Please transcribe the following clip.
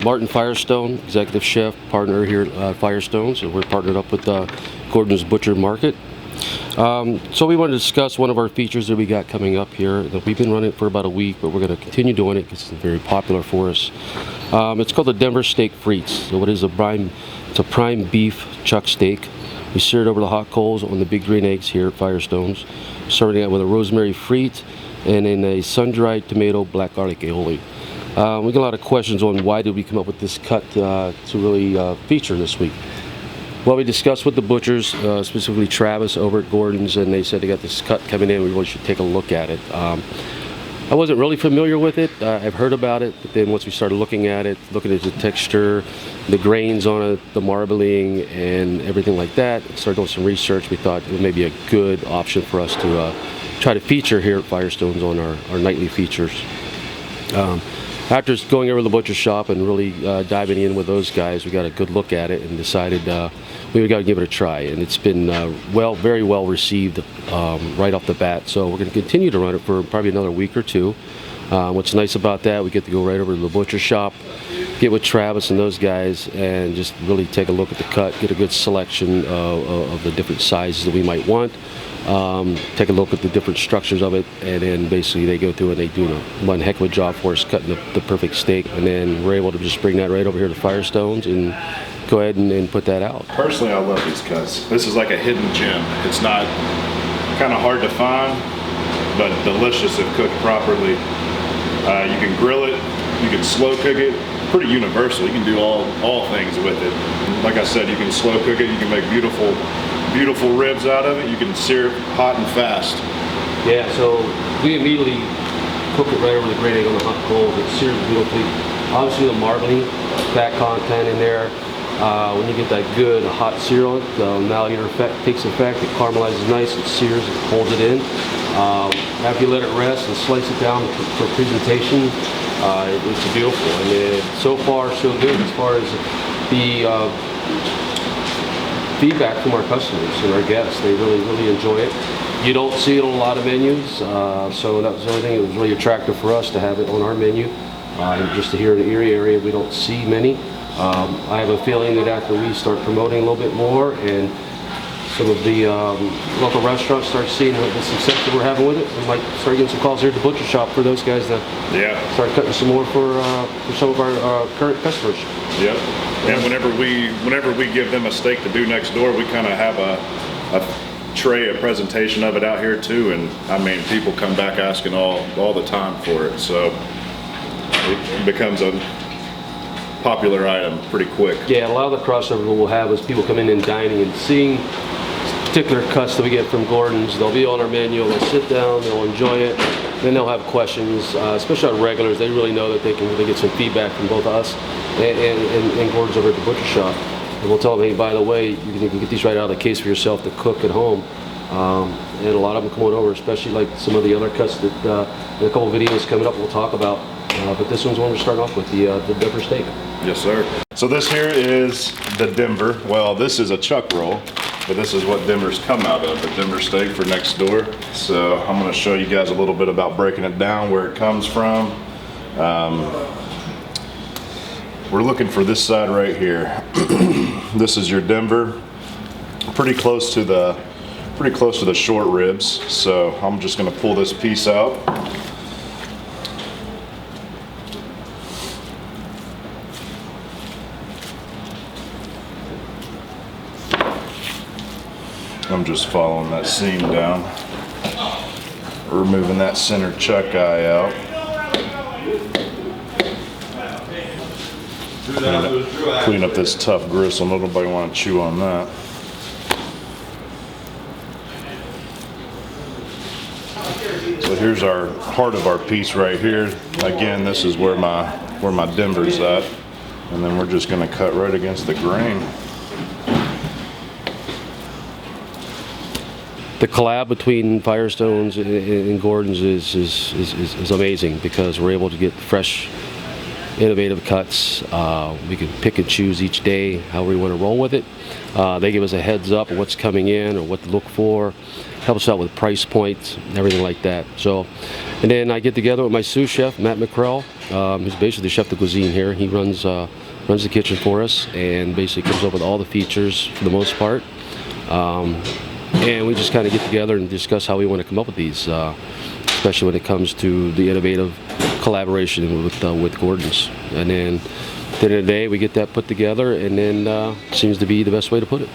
Martin Firestone, executive chef, partner here at Firestone. So we're partnered up with Gordon's Butcher Market. So we want to discuss one of our features that we got coming up here. We've been running it for about a week, but we're going to continue doing it because it's very popular for us. It's called the Denver Steak Frites. So it's a prime beef chuck steak. We sear it over the hot coals on the big green eggs here at Firestones. Serving it with a rosemary frite and in a sun-dried tomato black garlic aioli. We get a lot of questions on why did we come up with this cut to really feature this week. Well, we discussed with the butchers, specifically Travis over at Gordon's, and they said they got this cut coming in. We really should take a look at it. I wasn't really familiar with it. I've heard about it, but then once we started looking at it, looking at the texture, the grains on it, the marbling, and everything like that, started doing some research. We thought it may be a good option for us to try to feature here at Firestones on our nightly features. After going over the butcher shop and really diving in with those guys, we got a good look at it and decided we got to give it a try. And it's been very well received right off the bat. So we're going to continue to run it for probably another week or two. What's nice about that, we get to go right over to the butcher shop, get with Travis and those guys, and just really take a look at the cut, get a good selection of the different sizes that we might want. Take a look at the different structures of it, and then basically they go through and they do one heck of a job for us cutting the perfect steak, and then we're able to just bring that right over here to Firestones and go ahead and put that out. Personally, I love these cuts. This is like a hidden gem. It's not kind of hard to find, but delicious if cooked properly. You can grill it, you can slow cook it. Pretty universal. You can do all things with it. Like I said, you can slow cook it. You can make beautiful ribs out of it. You can sear it hot and fast. Yeah, so we immediately cook it right over the green egg on the hot coals. It sears beautifully. Obviously the marbling, fat content in there. When you get that good hot sear on it, the malleator effect takes effect. It caramelizes nice, it sears, it holds it in. After you let it rest and slice it down for presentation, it's beautiful. And so far so good as far as the feedback from our customers and our guests. They really enjoy it. You don't see it on a lot of menus, so that was the only thing that was really attractive for us to have it on our menu. Just to here in the Erie area, we don't see many. I have a feeling that after we start promoting a little bit more and some of the local restaurants start seeing the success that we're having with it, we might start getting some calls here at the butcher shop for those guys to start cutting some more for some of our current customers. Yep. And whenever we give them a steak to do next door, we kind of have a tray, a presentation of it out here too. And I mean, people come back asking all the time for it, so it becomes a popular item pretty quick. Yeah, a lot of the crossover we'll have is people come in dining and seeing particular cuts that we get from Gordon's. They'll be on our menu, they'll sit down, they'll enjoy it, then they'll have questions, especially on regulars. They really know that they get some feedback from both us and Gordon's over at the butcher shop. And we'll tell them, hey, by the way, you can get these right out of the case for yourself to cook at home. And a lot of them come on over, especially like some of the other cuts that in a couple of videos coming up we'll talk about. But this one's one we're starting off with, the Denver steak. Yes, sir. So this here is the Denver. Well, this is a chuck roll, but this is what Denver's come out of, the Denver steak for next door. So I'm going to show you guys a little bit about breaking it down, where it comes from. We're looking for this side right here. This is your Denver, pretty close to the short ribs. So I'm just going to pull this piece out. I'm just following that seam down, removing that center chuck eye out. Clean up this tough gristle. Nobody want to chew on that. So here's our heart of our piece right here. Again, this is where my Denver's at, and then we're just going to cut right against the grain. The collab between Firestones and Gordon's is amazing because we're able to get fresh, innovative cuts. We can pick and choose each day how we want to roll with it. They give us a heads up of what's coming in or what to look for. helps us out with price points and everything like that. So, and then I get together with my sous chef, Matt McCrell, who's basically the chef de cuisine here. He runs the kitchen for us and basically comes up with all the features for the most part. And we just kind of get together and discuss how we want to come up with these, especially when it comes to the innovative collaboration with Gordon's. And then at the end of the day, we get that put together, and then seems to be the best way to put it.